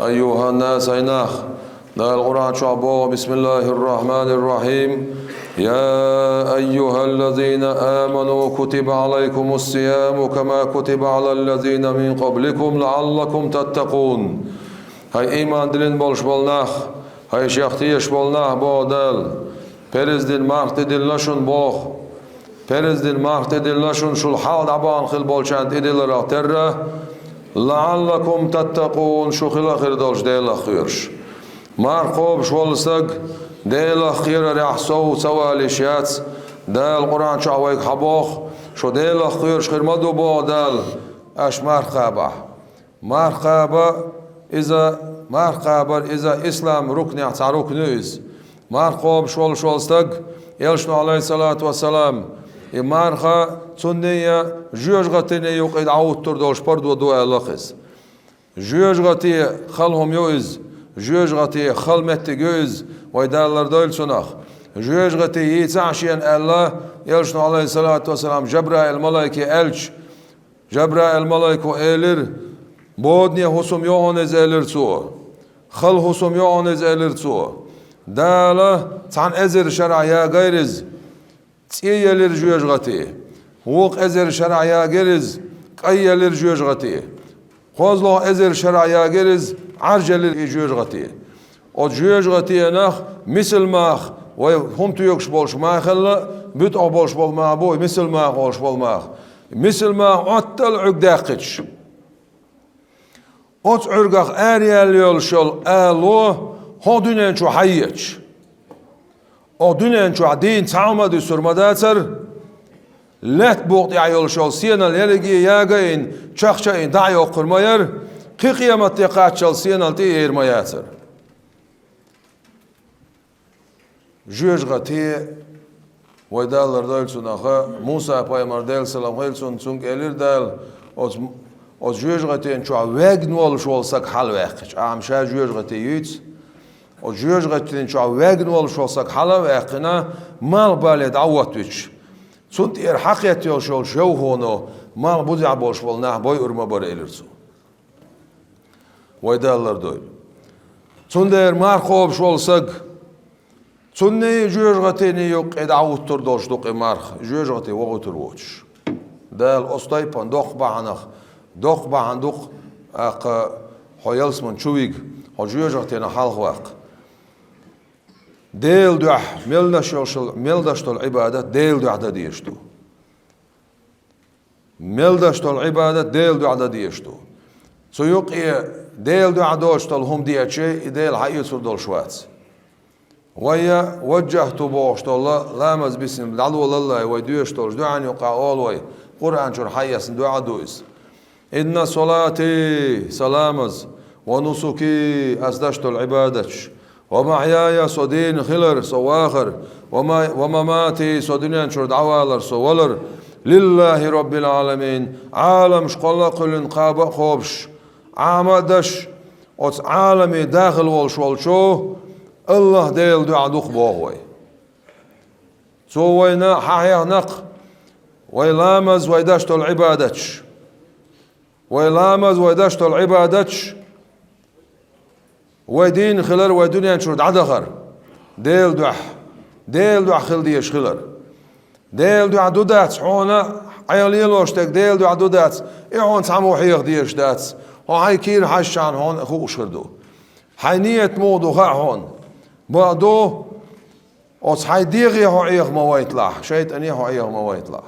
أيها الناس أيناخ ده القرآن شعبه بسم الله الرحمن الرحيم يا أيها الذين آمنوا كتب عليكم الصيام كما كتب على الذين من قبلكم لعلكم تتقون. هاي إيمان دلين بولش بولناخ هاي شيختيش بولناخ بودل перез дин махти диллашун бог перез дин махти диллашун шул хал дабан хил болчанд идилара терра لعلكم تتقون شو خلا خير دولش ديلا خيرش مارقوب شولسق ديلا خير ريحسو سوالي شيات دال القرآن شعويك حبوخ شو ديلا خيرش خير مدو بو دال اش مرقابة إذا إسلام ركن يعطى ركنوز مارقوب شولسق يلشنو عليه الصلاة والسلام إمارخا تونية جوج غتيني يقيد عود تردوش بردو دو ألخص جوج غتي خلهم يوز جوج غتي خل متجوز ويدالر دويل سنخ جوج غتي يتعشين الله يلشنو عليه الصلاة والسلام جبرائيل الملائكة ألش جبرائيل الملائكة إيلر بودني حسم يوهنز إيلر سو خل حسم يوهنز إيلر سو دالا تان أزر شرعيا غيرز تيالر جوج غتي وق أزر شرعيا غيرز قيالر جوج غتي خوزلو أزر شرعيا غيرز عرجلر جوج غتي او جوج غتي نخ مثل ماخ وهم تيوكش بولش ما خلا بيت او بولش بول ما بوي مثل ماخ بولش بول ماخ مثل ماخ عطل عقداقش اوت عرقاخ اريال يولشل الو هو دنيا شو حيش او دنيا شو عدين تعمد سرمداتر لا تبوق يعيول شو سينا اليلقي ياقين شخشين دعيو قرمير قي قيامة تقاط شو سينا التير مياتر جوج غتي ويدال ردال سناخا موسى بايمر دال سلام خيلسون سونك إلير دال او جوج غتي انشو ويغن وول شو سك حال واقش امشا جوج غتي يوت او جوج غتي انشو ويغن وول شو سك حال واقنا مال بالي دعوتوش سنت حقيقة يوشول شو هونو ما بوزع بوش والناه بوي أرما بور إلرسو ويدالر دويل سندر مار خوب شول سق سني جوج غتيني يوق إدعوت تردوش دوق مارخ جوج غتي وغتر ووش دال أستايبان دوق بعن دوق أق حيالس من شويق جوج غتينا حال خواق ديل دح ملدشتو العبادة ديل دح ديشتو ملدشتو العبادة ديل دح ديشتو سيوق ديل دح دوشتو هم ديشي ديل حيصر دول شوات ويا وجهتو بوشتو الله لامز بسم دعو الله ويديشتو دعان يقع اولوي قرآن شر حيس دعا دويس إن صلاتي سلامز ونسكي أزدشتو العبادة ومحياي صدين خلر سواخر ومماتي صدنيان شرد عوالر سوالر لله رب العالمين عالم شقلا قلن قابا خوبش عامدش اوت عالمي داخل والشو الله ديل دعا دوخ بوهوي سوينا حايا نق ويلامز ويدشتو العبادتش ويلامز ويدشتو العبادتش ويدين خلر ويدنيا شرد عدخر ديل دح خل ديش خلر ديل دح دودات حونا عيالي لوشتك ديل دح دودات إيهون تعمو حيخ ديش دات هاي كير حشان هون خوش خردو هاي نية مودو خا هون بعدو اوس هاي ديغي هو عيخ ما ويطلع شيت اني هو عيخ ما ويطلع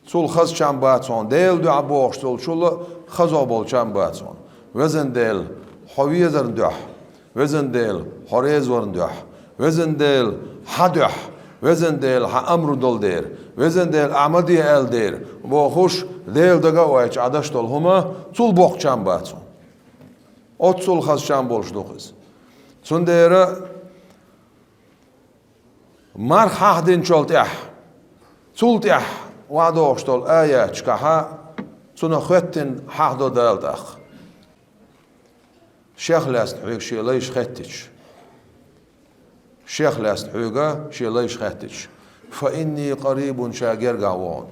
سول خز شام باتون ديل دح بوش سول شول خزو بول شام باتون وزن ديل حوية زرندح وزن ديل حريز ورندح وزن ديل حدح وزن ديل أمر دول دير وزن ديل أعمدي آل دير بوخوش ديل دقا ويش عدش دول هما تول بوق چام باتون ات تول خاص چام بولش دوخز تون ديره مار حاهدين چول تيح تول تيح وعدوش دول آية چكها تون خوتين حاهدو دال داخ شيخ لاست حوق شي ليش خاتش شيخ لاست حوقه شي ليش خاتش فإني قريب شاقر قعوان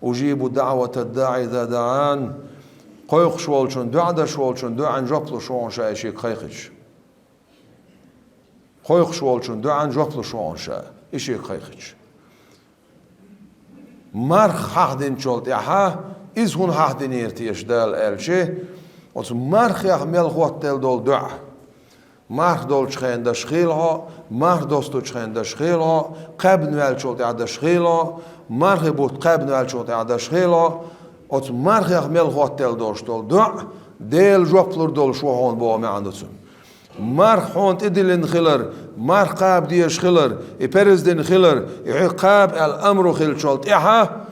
أجيب دعوة الداعي إذا دعان قويق شوالشون دعدا شوالشون دعان جبلو شوان شا إشيك خيخش قويق شوالشون دعان جبلو شوان شا إشيك خيخش مرخ حقدين شولت يحا إز هون حقدين يرتيش دال ألشي وص مرخ يح ملخوات تل دول دع مرخ دول شخين دا شخيلها مرخ دوستو شخين دا شخيلها قبن وال شولت يعدا شخيلها مرخ بوت قبن وال شولت يعدا شخيلها وص مرخ يح ملخوات تل دول دع ديل جوبلر دول شو هون بوا ما عندسون مرخ هون تدلن خلر مرخ قاب ديش خلر يبرز دين خلر يعقاب الأمر خل شولت إحا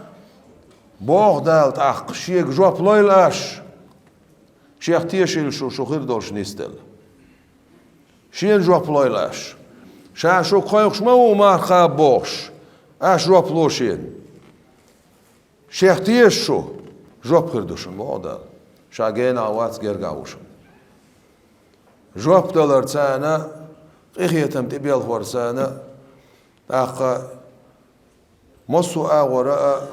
بوغ دالت أخ شيك جوب لويلاش شيخ تيشيل شو خير دولش نيستل شين جوب لويلاش شا شو قايقش مو مرخ قاب بوغش أش جوب لوشين شيخ تيش شو جوب خير دوشن بوغ دال شا جينا واتس جرقاوشن جواب دولار تانا إخيتم تبيل خورسانا أخا مصو وراء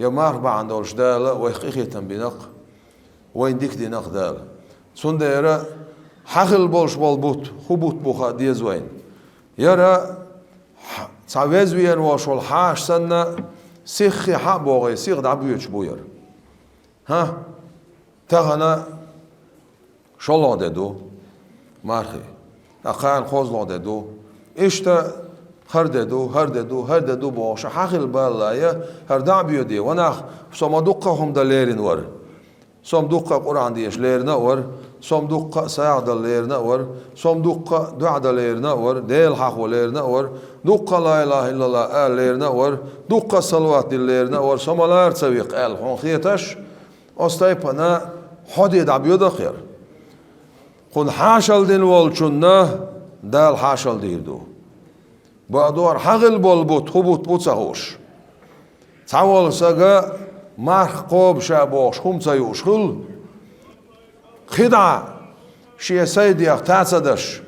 يمار بعن دولش دالة وإخيتم بنق وين ديك دي نق دالة سنديرا حخل بولش بوت خبوت بوخا ديز وين يرى تعويز وين واشول حاش سنة سيخي حق بوغي سيخ دعبيوش بوير ها تغنى شالله دادو مارخي أخان خوزلو دادو إشتا هر دادو باش حقل بالايا هر دعبيو دي وناخ صمدوقة هم دليرين ور صمدوقة قرآن ديش ليرنا ور صمدوقة ساعد ليرنا ور صمدوقة دعد ليرنا ور ديل حق ليرنا ور دوقة لا إله إلا الله ليرنا ور دوقة صلوات ليرنا ور صمالار تسويق هون خيتش أستيبنا حدي دعبيو دخير قل حاشل دين والچونه دال حاشل دیردو با دور حقل بول بوت خوبوت بوت سهوش تعوال ساقا مرخ قوب شابوش خم تسيوش خل خدع شيء سيدي تاتسدش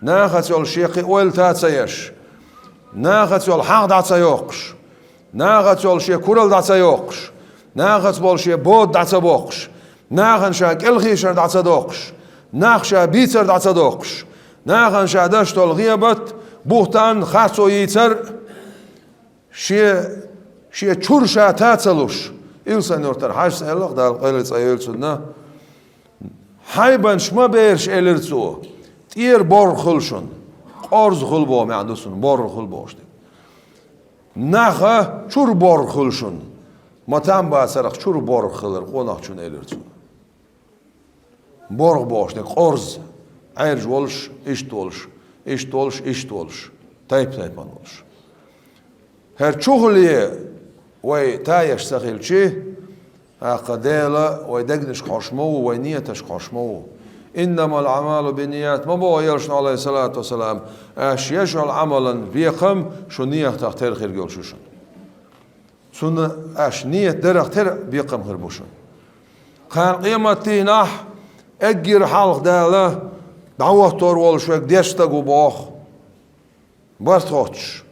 ناخت يول شيخي اويل تاتسيش ناخت يول حق داتسيوقش ناخت يول شيء كورل داتسيوقش ناخت بول شيء بود داتسبوقش ناخن شاك الخيشر داتسدوقش ناخشا بيتر داتسدوقش ناخن شادش تول غيبت بوهتان خاصو يتر شيء چورشا تاتسلوش إلسان يورتر حاج سألق دال قيلت سيلسنا حيبان شما بيرش إلرتسو تير بور خلشن قرز خل بو ما عندسون بور خل بوشت ناخا چور بور خلشن متام با سرق چور بور خلر قوناق چون إلرتسو بور بوشت قرز عيرج ولش إشتولش تايب ولش هر چوغلي وي تايش سخيلشي قديلة ويدقنش خشمو وينيتش خشمو إنما الأعمال بالنيات ما بو يرشن عليه الصلاة والسلام أش يجعل عملا بيقم شو نية تختار خير جولشوشن سنة أش نية درخ تر بيقم خير بوشن كان قيمتي نح أجر حلق دالة دعوة طور والشوك ديشتاقو باخ برتوتش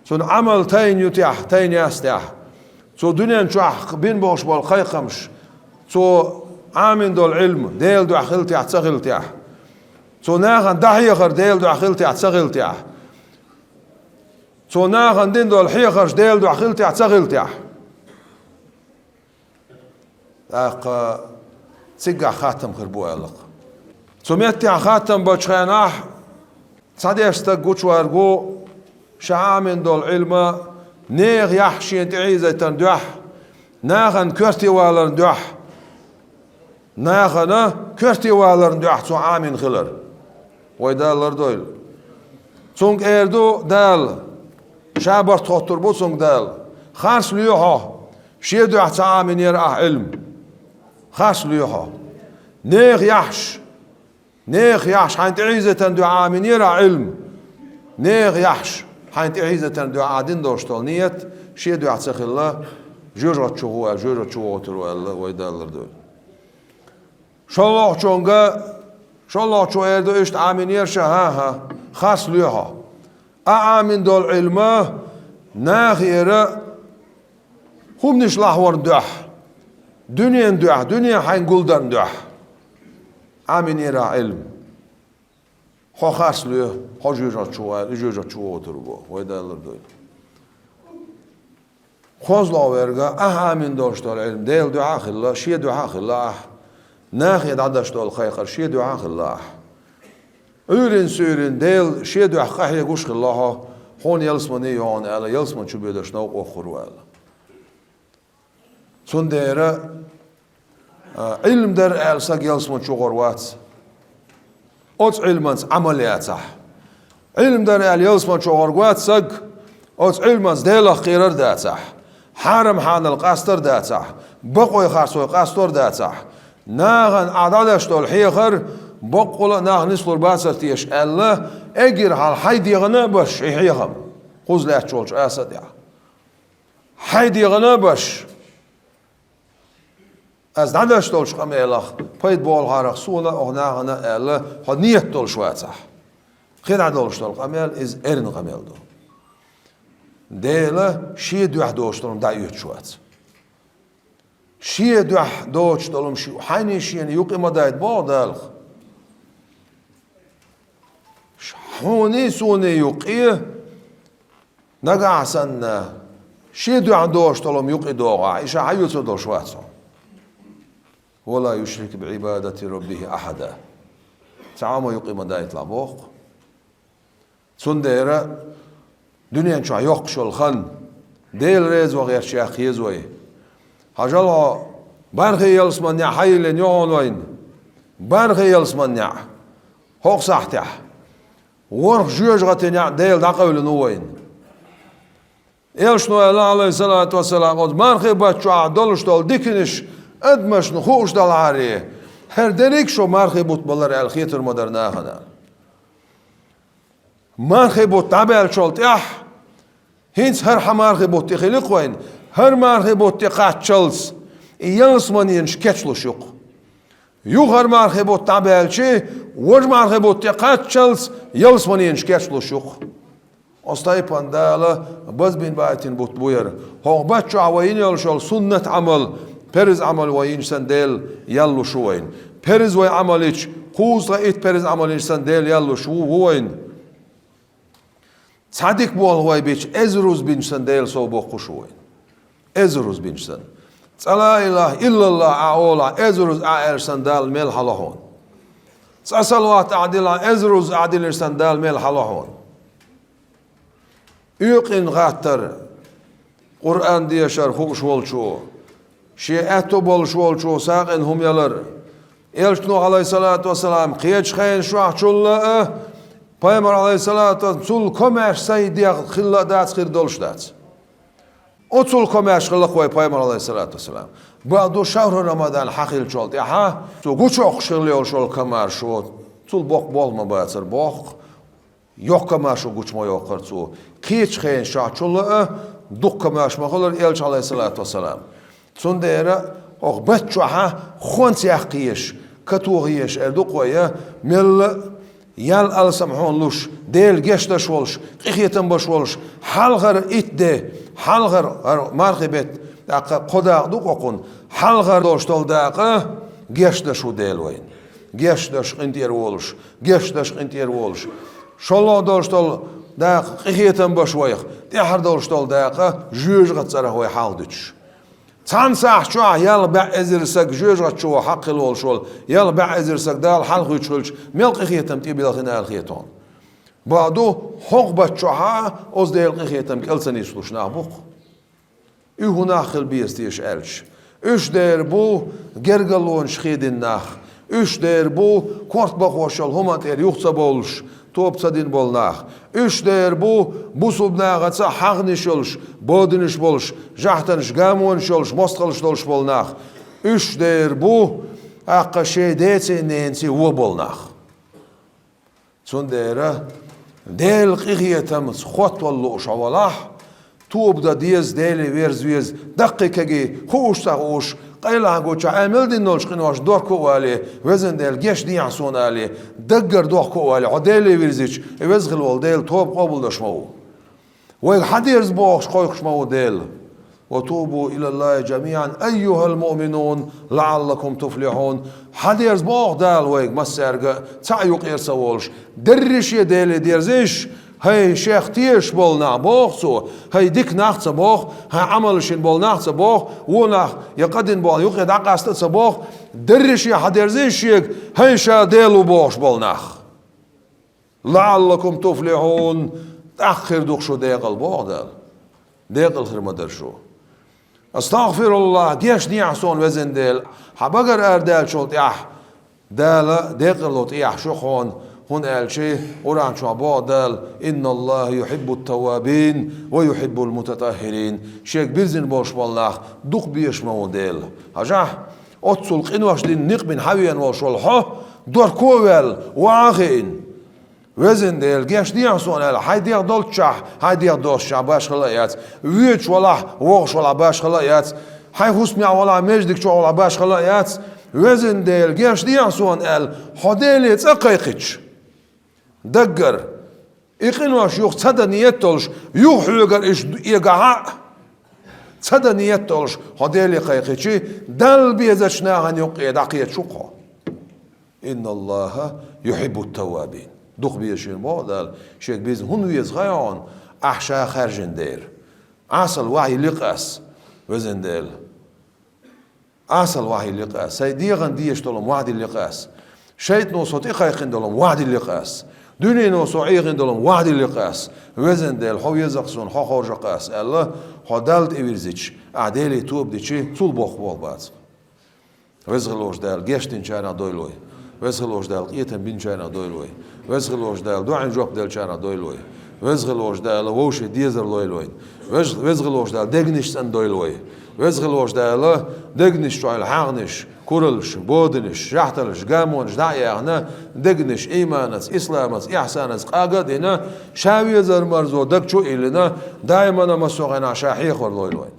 سن عمل تين يتيح تين يستيح سو دنيا نشوح بين باش بالخيقمش سو عامن دول علم ديل دو أخلتي أتسغلتي سو ناغن دحيخر ديل دو أخلتي أتسغلتي سو ناغن دين دول حيخرش ديل دو أخلتي أتسغلتي تسقع خاتم خربو ألق سو ميتي خاتم بچخيناح صديشتا قوش وارقو شعامن دول علم نيغ يحشين تعيزة تندوح ناغن كرتي والر ندوح ناغن كرتي والر ندوح سو عامن خلر ويدالر دويل سونك ايردو دال شابر تخطر بو سونك دال خارس ليوحا شي دوح تعامن يرأح علم خارس ليوحا نيغ يحش حين تعيزة تندوح عامن يرأح علم نيغ يحش حين تعيزة تندوح عادين دوشتول نيت شي دوح تسخ الله جورة شوهو ترو الله ويدالر دويل شالله شو اردو اشت عامن يرشا ها خاص ليها اعامن دول علمه ناخيرا هم نش لحور دوح دنيا دعاء دنيا حين قلدن دعاء عامين يرى علم خو خاص له خو جوجات شو تربو ويدا الردوي خوز لا ورقة عامين داشت العلم ديل دعاء خلا شيء دعاء خلا ناخد عدشت الخير شيء دعاء خلا أورين سورين ديل شيء دعاء خير يقوش خلاها هون يلسمني يهون على يلسمن شو بيدش نوق آخر وعلى سنديرة علم در ألسق يلسمن شو غروات أوت علمانس عمليات صح علم در أل يلسمن شو غروات سق أوت علمانس ديل خير دات صح حرم حان القاستر دات صح بقوي خارسوي قاستر دات صح ناغن عددش تول حيخر بقول ناغن نسلور باسر تيش الله اجر على حيدي غنا باش يحيهم خوز لا تشولش اسد يا حيدي غنا باش از نداشت تولش قم الاخ پاید بول هارخ سولا او ناغنا الله خود نیت تول شوات صح خير عدولش تول قمل از ارن قمل دو ديلا شي دو دوش تولم دايوت شوات شي دوش تولم شي حيني شي يقيم دايت بودالخ هوني سوني يقيه نقع سنة شي دوش تولم يقي دوغا إيش حيوت دول شوات ولا يشرك بعبادة ربه أحدا تعامل يقيم دايت لابوق سنديرة دنيا شو يقشو الخن ديل ريز وغير شيخ يزوي هجلا بارخي يلسمن يا حي لن يون وين بارخي يلسمن يا هوق صحتح ورخ جوج غتنيا ديل دقول نوين يلشنو الله عليه الصلاة والسلام قد بارخي باتشو عدلش دول ديكنش ادمش نخوش دل عاريه هر دريك شو مارخي بوت بلر الخيتر مدرنا خنا مارخي بوت تعبال شولت اح هينس هر حمارخي بوت خلق وين هر مارخي بوت قاتشلس يلس من ينشكتلو شوق يغر مارخي بوت تعبال شي وج مارخي بوت قاتشلس يلس من ينشكتلو شوق استاي باندالا بس بين بايتين بوت بوير هو باتشو عوين يلشول سنة عمل پرز عمل وين سندل يلو شوين پرز وين عملش خوز رأيت پرز عملش سندل يلو شو وين صادق بول هواي بيش ازروز بين سندل سو بو شوين ازروز بين سن لا اله الا الله اعولا ازروز اعر سندل مل حلهون صلوات عدل ازروز عدل سندل مل حلهون يقين غاتر قرآن دي شرح شول شو شيئتو بول شول شو ساقن هم يلر يلشنو عليه الصلاة والسلام قيش خين شوح شولا پیامبر عليه الصلاة والسلام کمش سیدی خلا دات خیر دلش دات اتول کمش خلا خوی پیامبر عليه الصلاة والسلام بعد شهر رمضان حقیل شولت ها تو گوچوق شلیول شول کمر شو تول باق بال ما باید باق yok kamaş o guçma yokar tu kiç xeyn şaçulu duk kamaş mağlar elç aleyhissalatu vesselam sondera oğbat çuha xont yaqiş katuğiş erduk ya mel yal al samhon luş del geçte şolş qiyetem boş olş halgar itde halgar marhibet qoda duk oqun halgar doştol daqa geçte şu del oyn geçte şinter olş geçte şinter olş شلون داشتال داق قيتم بشويخ دي هر داشتال داقة جوج غتصره هو حالدش تان ساح شو يلا بعزر سك جوج غتشو حق الول شول يلا بعزر سك دال حلق يشولش ميل قيتم تي بيلخنا الخيتون بعدو حق بتشوها اوز ديل قيتم كلسني يسلوش نابوق اي هنا خل بيستيش الش اش دير بو جرجلون شخيدن ناخ اش دير بو كورت بخوشال هما تير يخصب بولش توب صدين بولناخ اش دير بو صبناغتsa حغنش olش bodinish bolsh jahtanish gamon شولش mostqilish dolsh bolnach اش دير بو aqqa shedetse nensi wo bolnach sondera del qiyetam khot wallo shawalah توب دا ديز ديلي ويرز دقيقة خوش تاوش قيلا قوش عامل دي نولش قنواش دور كوالي وزن ديل جيش دي عصون علي دقر دور كوالي عديلي ويرزيش وزغل والديل توب قبل دشمو ويل حد يرز بوخش خويخش مو ديل وتوبوا إلى الله جميعا أيها المؤمنون لعلكم تفلحون. حديرز بوغ دال ويك مسرق تعيق إرسولش درش يديلي ديرزيش هاي شيخ تيش بولنا بوغسو هاي ديك ناخت بوغ هاي عملشين بول ناخت بوغ وناخ يقدن بول يقيد عقاست بوغ درش يا حديرزيش يك هاي شا ديلو بوغش بولناخ لعلكم تفلحون. تأخر دوخشو ديقل بوغ دال ديقل خير مدرشو استغفر الله ديش نيعسون وزن ديل حبقر اردال شو تيح دال ديقلو تيح شو خون هون قال شيء وران شو بعدل إن الله يحب التوابين ويحب المتطهرين. شيخ بيرزن بوش والله دوق بيش موديل هجاه أتصل قنوش دين نقبن حويان وشلحه دور كوvel واغين وزن ديل جاش ديان سونال هاي ديال دولتشح هاي ديال دوشا باش خلايات ويتش ولا وغش ولا باش خلايات هاي هسمع ولا مجدك شو ولا باش خلايات وزن ديل جاش ديان سونال حديلي تقيقش دقر إقنواش يوخ تصدى نيتولش يوخ يقر إيش يقع تصدى نيتولش حديلي قيقشي دل بيزشناها يوقع دقية شقه. إن الله يحب التوابين دوخ بيشين بودال شيك بيز هنو يزغيون أحشا خارجن دير أصل وعي لقاس وزن ديل أصل وعي لقاس سيديغن ديش دولم وعد اللقاس شيط نوصوت إقايقين دولم وعد اللقاس دوني نوصو عيقين دولم وعد اللقاس وزن ديل خو يزقسون خو خورج قاس الله خو دالت إيرزيش أعديلي توب ديشي طول بوخ بول باز وزغلوش دال جيشتين شانا دويلوي وزغلوش دال قيتن بين شانا دويلوي وزغلوش دال دوعن جوب دال شانا دويلوي وزغلوش دال ووش ديزر لويلوي وزغلوش دال دغنش سن دويلوي وزغلوش دال دغنش شوال حاغنش كورلش بودنش شحتلش قامونش دايانا دغنش ايمانس اسلامس احسانس قاقدنا شاوي زر مرزو دكچو إلنا دائما مسوغنا شاحيخ لويلوي